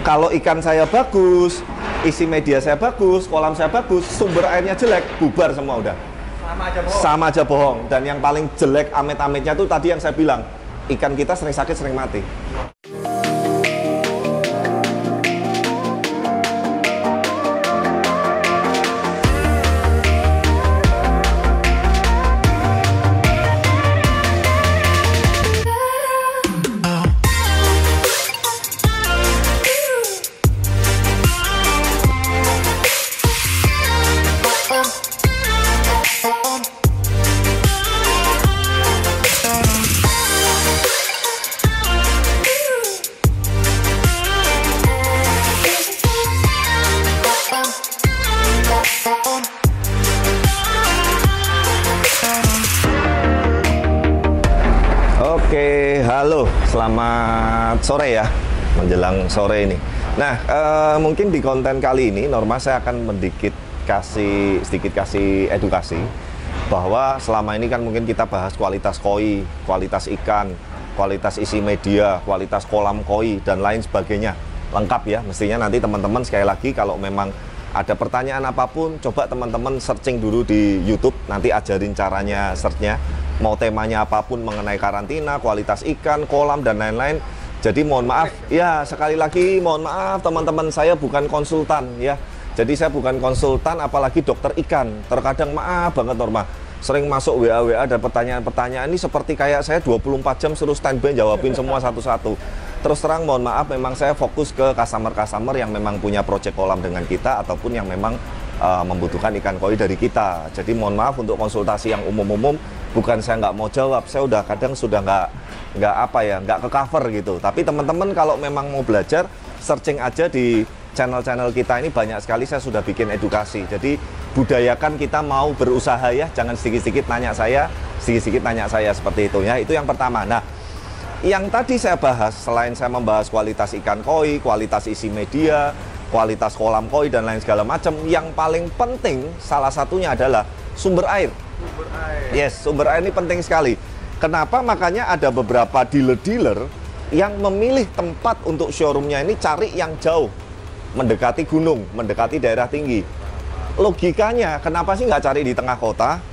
Kalau ikan saya bagus, isi media saya bagus, kolam saya bagus, sumber airnya jelek, bubar semua udah. Sama aja bohong. Dan yang paling jelek amit-amitnya tuh tadi yang saya bilang, ikan kita sering sakit, sering mati. Oke, halo, selamat sore ya, menjelang sore ini. Nah, mungkin di konten kali ini, Norma saya akan sedikit kasih edukasi bahwa selama ini kan mungkin kita bahas kualitas koi, kualitas ikan, kualitas isi media, kualitas kolam koi, dan lain sebagainya. Lengkap ya, mestinya nanti teman-teman sekali lagi kalau memang ada pertanyaan apapun, coba teman-teman searching dulu di YouTube, nanti ajarin caranya searchnya. Mau temanya apapun mengenai karantina, kualitas ikan, kolam, dan lain-lain. Jadi mohon maaf, ya sekali lagi mohon maaf teman-teman, saya bukan konsultan ya. Jadi saya bukan konsultan, apalagi dokter ikan. Terkadang maaf banget Norma, sering masuk WA ada pertanyaan-pertanyaan ini seperti kayak saya 24 jam suruh standby jawabin semua satu-satu. Terus terang mohon maaf, memang saya fokus ke customer-customer yang memang punya project kolam dengan kita ataupun yang memang membutuhkan ikan koi dari kita. Jadi mohon maaf untuk konsultasi yang umum-umum, bukan saya nggak mau jawab, saya udah kadang sudah nggak ke cover gitu. Tapi teman-teman kalau memang mau belajar, searching aja di channel-channel kita ini, banyak sekali saya sudah bikin edukasi. Jadi budayakan kita mau berusaha ya, jangan sedikit-sedikit nanya saya seperti itu ya. Itu yang pertama. Nah, yang tadi saya bahas, selain saya membahas kualitas ikan koi, kualitas isi media, kualitas kolam koi dan lain segala macam, yang paling penting salah satunya adalah sumber air. Yes, sumber air ini penting sekali. Kenapa? Makanya ada beberapa dealer-dealer yang memilih tempat untuk showroomnya ini cari yang jauh, mendekati gunung, mendekati daerah tinggi. Logikanya, kenapa sih nggak cari di tengah kota?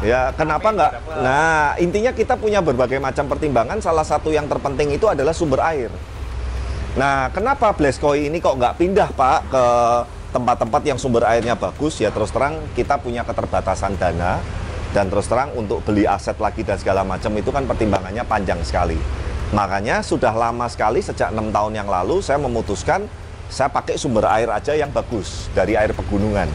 Ya, kenapa nggak? Nah, intinya kita punya berbagai macam pertimbangan. Salah satu yang terpenting itu adalah sumber air. Nah, kenapa Bleskoi ini kok nggak pindah Pak ke tempat-tempat yang sumber airnya bagus? Ya terus terang kita punya keterbatasan dana, dan terus terang untuk beli aset lagi dan segala macam itu kan pertimbangannya panjang sekali. Makanya sudah lama sekali, sejak 6 tahun yang lalu saya memutuskan saya pakai sumber air aja yang bagus dari air pegunungan.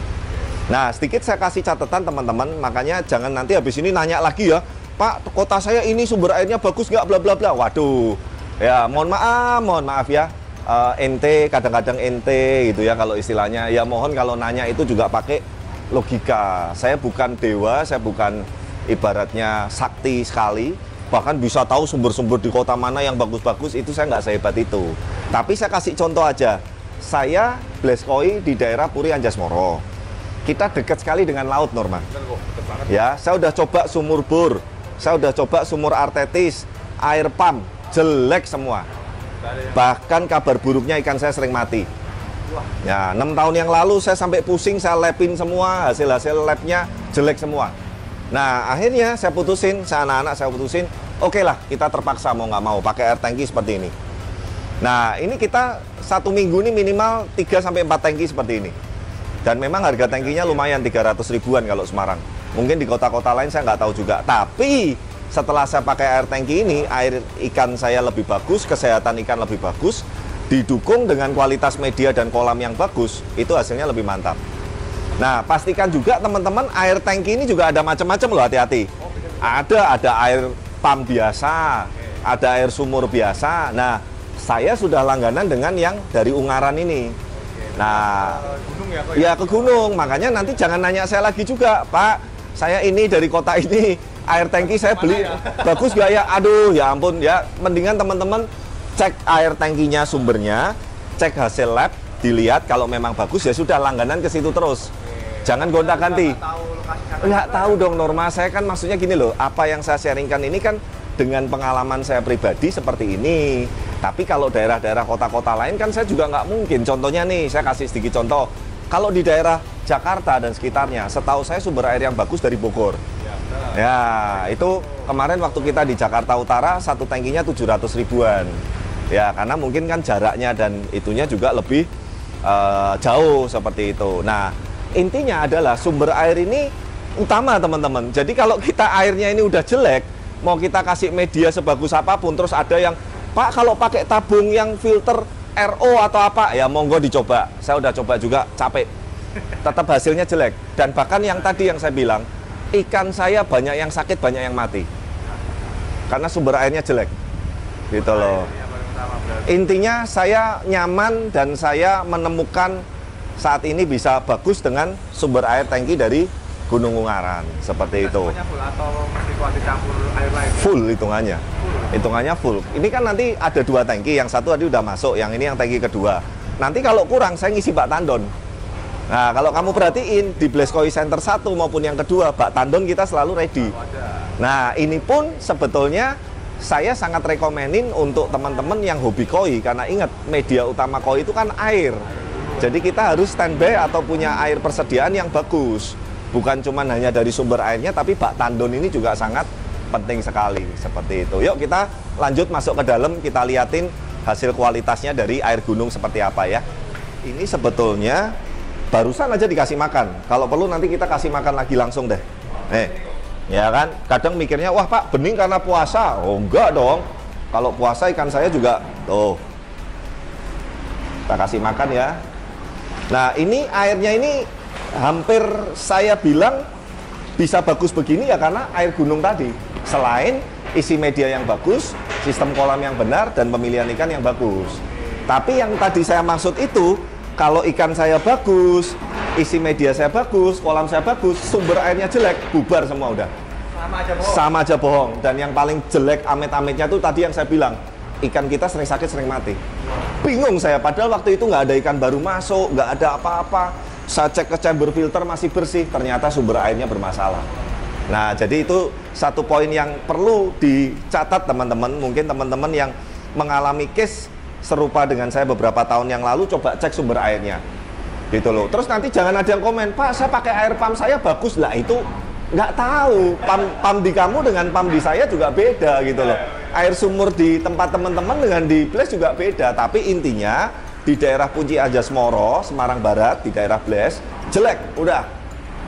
Nah, sedikit saya kasih catatan teman-teman, makanya jangan nanti habis ini nanya lagi ya, Pak, kota saya ini sumber airnya bagus nggak, bla bla bla. Waduh, ya mohon maaf ya. Ente kadang-kadang ente gitu ya kalau istilahnya. Ya mohon kalau nanya itu juga pakai logika. Saya bukan dewa, saya bukan ibaratnya sakti sekali. Bahkan bisa tahu sumber-sumber di kota mana yang bagus-bagus, itu saya nggak sehebat itu. Tapi saya kasih contoh aja. Saya Bleskoi di daerah Puri Anjasmoro. Kita dekat sekali dengan laut Norma. Ya, saya udah coba sumur bor, saya udah coba sumur artetis, air pump, jelek semua. Bahkan kabar buruknya ikan saya sering mati. Ya, 6 tahun yang lalu saya sampai pusing, saya labin semua, hasil-hasil labnya jelek semua. Nah, akhirnya saya putusin, anak-anak saya putusin, oke lah, kita terpaksa mau nggak mau pakai air tangki seperti ini. Nah, ini kita 1 minggu ini minimal 3-4 tangki seperti ini. Dan memang harga tangkinya lumayan, 300 ribuan kalau Semarang. Mungkin di kota-kota lain saya nggak tahu juga. Tapi setelah saya pakai air tangki ini, air ikan saya lebih bagus, kesehatan ikan lebih bagus, didukung dengan kualitas media dan kolam yang bagus, itu hasilnya lebih mantap. Nah, pastikan juga teman-teman, air tangki ini juga ada macam-macam loh, hati-hati. Ada air pump biasa, ada air sumur biasa. Nah, saya sudah langganan dengan yang dari Ungaran ini. Nah, ya ke gunung, makanya nanti jangan nanya saya lagi juga, Pak, saya ini dari kota ini, air tangki saya beli bagus gak ya? Aduh, ya ampun ya, mendingan teman-teman cek air tangkinya sumbernya, cek hasil lab, dilihat kalau memang bagus ya sudah, langganan ke situ terus. Jangan gonta-ganti. Nggak tahu dong Norma, saya kan maksudnya gini loh, apa yang saya sharingkan ini kan dengan pengalaman saya pribadi seperti ini. Tapi kalau daerah-daerah kota-kota lain kan saya juga nggak mungkin. Contohnya nih, saya kasih sedikit contoh. Kalau di daerah Jakarta dan sekitarnya, setahu saya sumber air yang bagus dari Bogor. Ya, itu kemarin waktu kita di Jakarta Utara, satu tangkinya 700 ribuan. Ya, karena mungkin kan jaraknya dan itunya juga lebih jauh seperti itu. Nah, intinya adalah sumber air ini utama teman-teman. Jadi kalau kita airnya ini udah jelek, mau kita kasih media sebagus apapun, terus ada yang, Pak kalau pakai tabung yang filter RO atau apa, ya monggo dicoba. Saya udah coba juga, capek. Tetap hasilnya jelek. Dan bahkan yang tadi yang saya bilang, ikan saya banyak yang sakit, banyak yang mati. Karena sumber airnya jelek. Gitu loh. Intinya saya nyaman dan saya menemukan saat ini bisa bagus dengan sumber air tangki dari Gunung Ungaran. Seperti itu. Full atau masih kuat dicampur air lain? Full hitungannya. Hitungannya full. Ini kan nanti ada 2 tangki, yang satu tadi udah masuk, yang ini yang tangki kedua. Nanti kalau kurang saya ngisi bak tandon. Nah, kalau kamu perhatiin di Blaskoi Center 1 maupun yang kedua, bak tandon kita selalu ready. Nah, ini pun sebetulnya saya sangat rekomenin untuk teman-teman yang hobi koi, karena ingat media utama koi itu kan air. Jadi kita harus standby atau punya air persediaan yang bagus. Bukan cuma hanya dari sumber airnya, tapi bak tandon ini juga sangat penting sekali, seperti itu. Yuk kita lanjut masuk ke dalam, kita liatin hasil kualitasnya dari air gunung seperti apa ya. Ini sebetulnya barusan aja dikasih makan. Kalau perlu nanti kita kasih makan lagi langsung deh. Nih, ya kan? Kadang mikirnya, wah Pak, bening karena puasa. Oh enggak dong. Kalau puasa ikan saya juga, tuh. Kita kasih makan ya. Nah ini airnya ini hampir saya bilang bisa bagus begini ya karena air gunung tadi. Selain isi media yang bagus, sistem kolam yang benar, dan pemilihan ikan yang bagus. Tapi yang tadi saya maksud itu, kalau ikan saya bagus, isi media saya bagus, kolam saya bagus, sumber airnya jelek, bubar semua udah. Sama aja bohong. Sama aja bohong. Dan yang paling jelek amit-amitnya tuh tadi yang saya bilang, ikan kita sering sakit, sering mati. Bingung saya, padahal waktu itu nggak ada ikan baru masuk, nggak ada apa-apa. Saya cek ke chamber filter masih bersih, ternyata sumber airnya bermasalah. Nah, jadi itu satu poin yang perlu dicatat teman-teman. Mungkin teman-teman yang mengalami case serupa dengan saya beberapa tahun yang lalu, coba cek sumber airnya. Gitu loh. Terus nanti jangan ada yang komen, Pak saya pakai air pump saya bagus. Lah itu nggak tahu. Pump di kamu dengan pump di saya juga beda gitu loh. Air sumur di tempat teman-teman dengan di Bles juga beda. Tapi intinya di daerah Punci Ajas Moro, Semarang Barat, di daerah Bles, jelek, udah.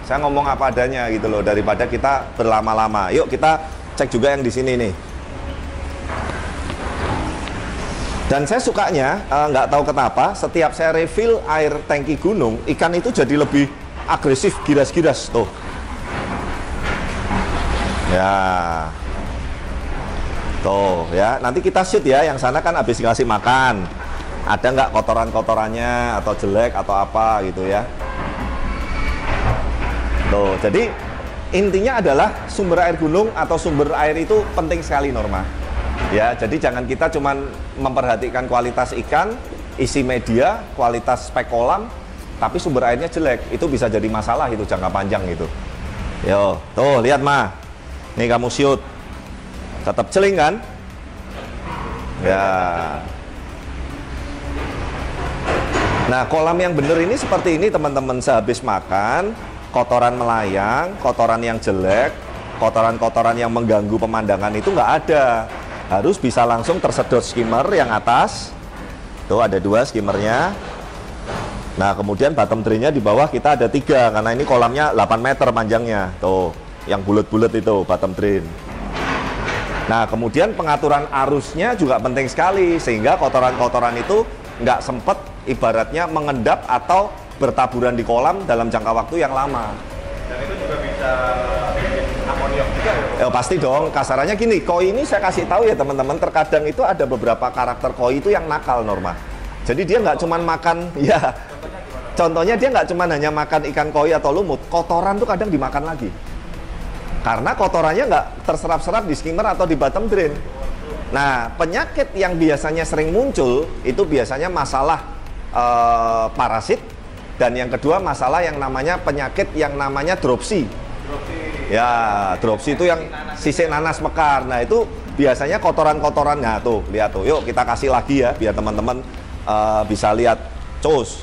Saya ngomong apa adanya gitu loh, daripada kita berlama-lama. Yuk kita cek juga yang di sini nih. Dan saya sukanya, nggak tahu kenapa, setiap saya refill air tangki gunung, ikan itu jadi lebih agresif, giras-giras tuh. Ya, tuh ya. Nanti kita shoot ya, yang sana kan habis dikasih makan. Ada nggak kotoran-kotorannya atau jelek atau apa gitu ya. Tuh, jadi intinya adalah sumber air gunung atau sumber air itu penting sekali Norma. Ya, jadi jangan kita cuman memperhatikan kualitas ikan, isi media, kualitas spek kolam, tapi sumber airnya jelek. Itu bisa jadi masalah itu jangka panjang gitu. Yo, tuh lihat mah. Nih kamu shoot. Tetap celing kan? Ya. Nah, kolam yang bener ini seperti ini teman-teman, sehabis makan, kotoran melayang, kotoran yang jelek, kotoran-kotoran yang mengganggu pemandangan itu nggak ada. Harus bisa langsung tersedot skimmer yang atas. Tuh ada 2 skimmernya. Nah kemudian bottom drainnya di bawah kita ada 3, karena ini kolamnya 8 meter panjangnya. Tuh, yang bulat-bulat itu bottom drain. Nah kemudian pengaturan arusnya juga penting sekali, sehingga kotoran-kotoran itu nggak sempet ibaratnya mengendap atau bertaburan di kolam dalam jangka waktu yang lama. Dan itu juga bisa bikin amoniak juga ya? Pasti dong, kasarannya gini, koi ini saya kasih tahu ya teman-teman, terkadang itu ada beberapa karakter koi itu yang nakal Norma. Jadi dia nggak cuman makan, ya contohnya dia nggak cuman hanya makan ikan koi atau lumut, kotoran tuh kadang dimakan lagi. Karena kotorannya nggak terserap-serap di skimmer atau di bottom drain. Nah, penyakit yang biasanya sering muncul itu biasanya masalah parasit, dan yang kedua masalah yang namanya penyakit yang namanya dropsy. Ya, dropsy itu yang sisik nanas mekar. Nah, itu biasanya kotoran-kotoran. Nah tuh, lihat tuh. Yuk kita kasih lagi ya, biar teman-teman bisa lihat. Cus.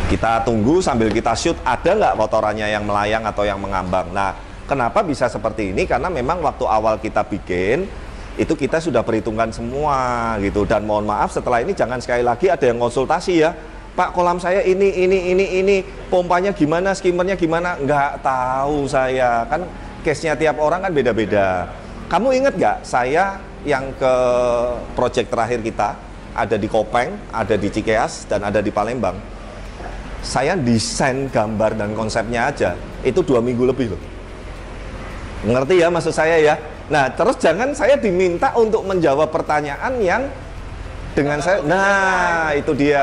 Kita tunggu sambil kita shoot, ada nggak kotorannya yang melayang atau yang mengambang. Nah, kenapa bisa seperti ini? Karena memang waktu awal kita bikin, itu kita sudah perhitungkan semua gitu. Dan mohon maaf setelah ini jangan sekali lagi ada yang konsultasi ya. Pak, kolam saya ini, pompanya gimana, skimmernya gimana? Nggak tahu saya. Kan case-nya tiap orang kan beda-beda. Kamu ingat nggak saya yang ke project terakhir kita, ada di Kopeng, ada di Cikeas, dan ada di Palembang. Saya desain gambar dan konsepnya aja itu 2 minggu lebih loh. Ngerti ya maksud saya ya? Nah terus jangan saya diminta untuk menjawab pertanyaan yang dengan saya, nah itu dia.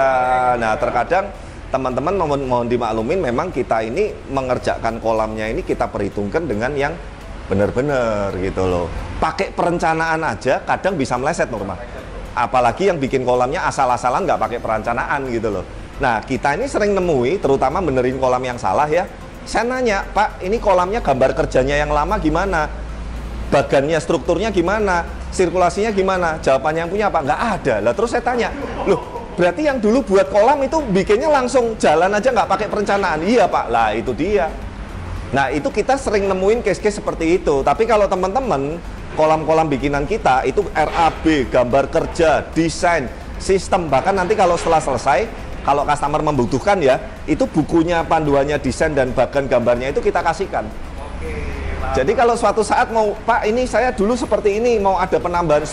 Nah terkadang teman-teman mohon dimaklumin, memang kita ini mengerjakan kolamnya ini kita perhitungkan dengan yang benar-benar gitu loh. Pakai perencanaan aja kadang bisa meleset Norma. Apalagi yang bikin kolamnya asal-asalan nggak pakai perencanaan gitu loh. Nah kita ini sering nemui, terutama benerin kolam yang salah ya. Saya nanya, Pak ini kolamnya gambar kerjanya yang lama gimana? Bagannya, strukturnya gimana? Sirkulasinya gimana? Jawabannya yang punya apa? Nggak ada. Lah terus saya tanya, loh berarti yang dulu buat kolam itu bikinnya langsung jalan aja nggak pakai perencanaan? Iya Pak, lah itu dia. Nah itu kita sering nemuin case-case seperti itu. Tapi kalau teman-teman, kolam-kolam bikinan kita itu RAB, gambar kerja, desain, sistem. Bahkan nanti kalau setelah selesai, kalau customer membutuhkan ya, itu bukunya, panduannya, desain dan bagan gambarnya itu kita kasihkan. Oke. Jadi kalau suatu saat mau, Pak ini saya dulu seperti ini, mau ada penambahan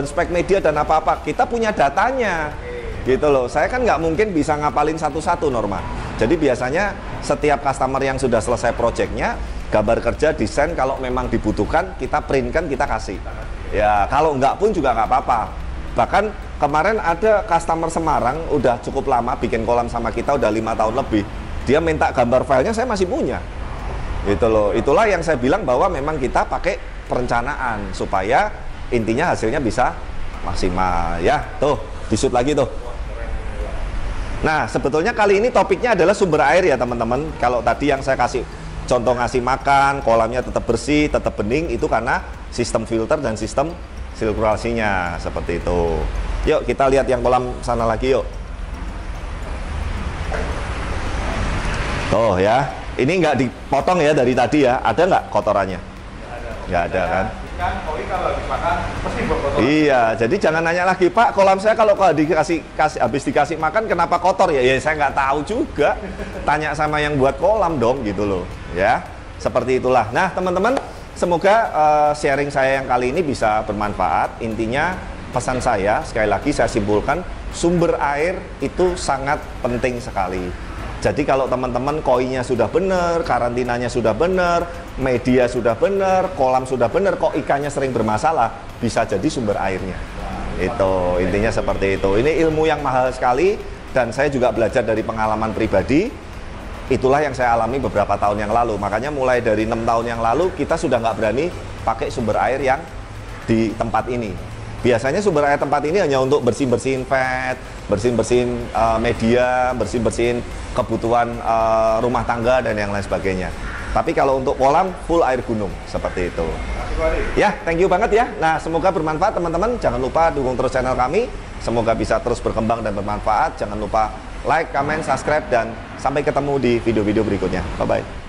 spek media dan apa-apa, kita punya datanya. Gitu loh. Saya kan nggak mungkin bisa ngapalin satu-satu Norma. Jadi biasanya setiap customer yang sudah selesai projectnya, gambar kerja, desain kalau memang dibutuhkan, kita printkan, kita kasih. Ya kalau nggak pun juga nggak apa-apa. Bahkan kemarin ada customer Semarang udah cukup lama bikin kolam sama kita, udah 5 tahun lebih. Dia minta gambar filenya, saya masih punya. Gitu loh. Itulah yang saya bilang bahwa memang kita pakai perencanaan supaya intinya hasilnya bisa maksimal ya. Tuh, di-shoot lagi tuh. Nah, sebetulnya kali ini topiknya adalah sumber air ya teman-teman. Kalau tadi yang saya kasih contoh ngasih makan, kolamnya tetap bersih, tetap bening, itu karena sistem filter dan sistem sirkulasinya seperti itu. Yuk kita lihat yang kolam sana lagi yuk. Tuh ya, ini nggak dipotong ya dari tadi ya. Ada nggak kotorannya? Nggak ada kan? Ikan koi kalau habis makan pasti berkotoran. Iya, jadi jangan nanya lagi, Pak kolam saya kalau habis dikasih makan kenapa kotor ya? Ya saya nggak tahu juga. Tanya sama yang buat kolam dong gitu loh. Ya, seperti itulah. Nah teman-teman, semoga sharing saya yang kali ini bisa bermanfaat. Intinya pesan saya, sekali lagi saya simpulkan, sumber air itu sangat penting sekali. Jadi kalau teman-teman koinya sudah benar, karantinanya sudah benar, media sudah benar, kolam sudah benar, kok ikannya sering bermasalah, bisa jadi sumber airnya. Itu intinya seperti itu. Ini ilmu yang mahal sekali dan saya juga belajar dari pengalaman pribadi. Itulah yang saya alami beberapa tahun yang lalu. Makanya mulai dari 6 tahun yang lalu kita sudah nggak berani pakai sumber air yang di tempat ini. Biasanya sumber air tempat ini hanya untuk bersihin-bersihin fat, bersihin-bersihin media, bersihin-bersihin kebutuhan rumah tangga dan yang lain sebagainya. Tapi kalau untuk kolam full air gunung seperti itu. Ya, thank you banget ya. Nah, semoga bermanfaat teman-teman. Jangan lupa dukung terus channel kami. Semoga bisa terus berkembang dan bermanfaat. Jangan lupa like, comment, subscribe dan sampai ketemu di video-video berikutnya. Bye bye.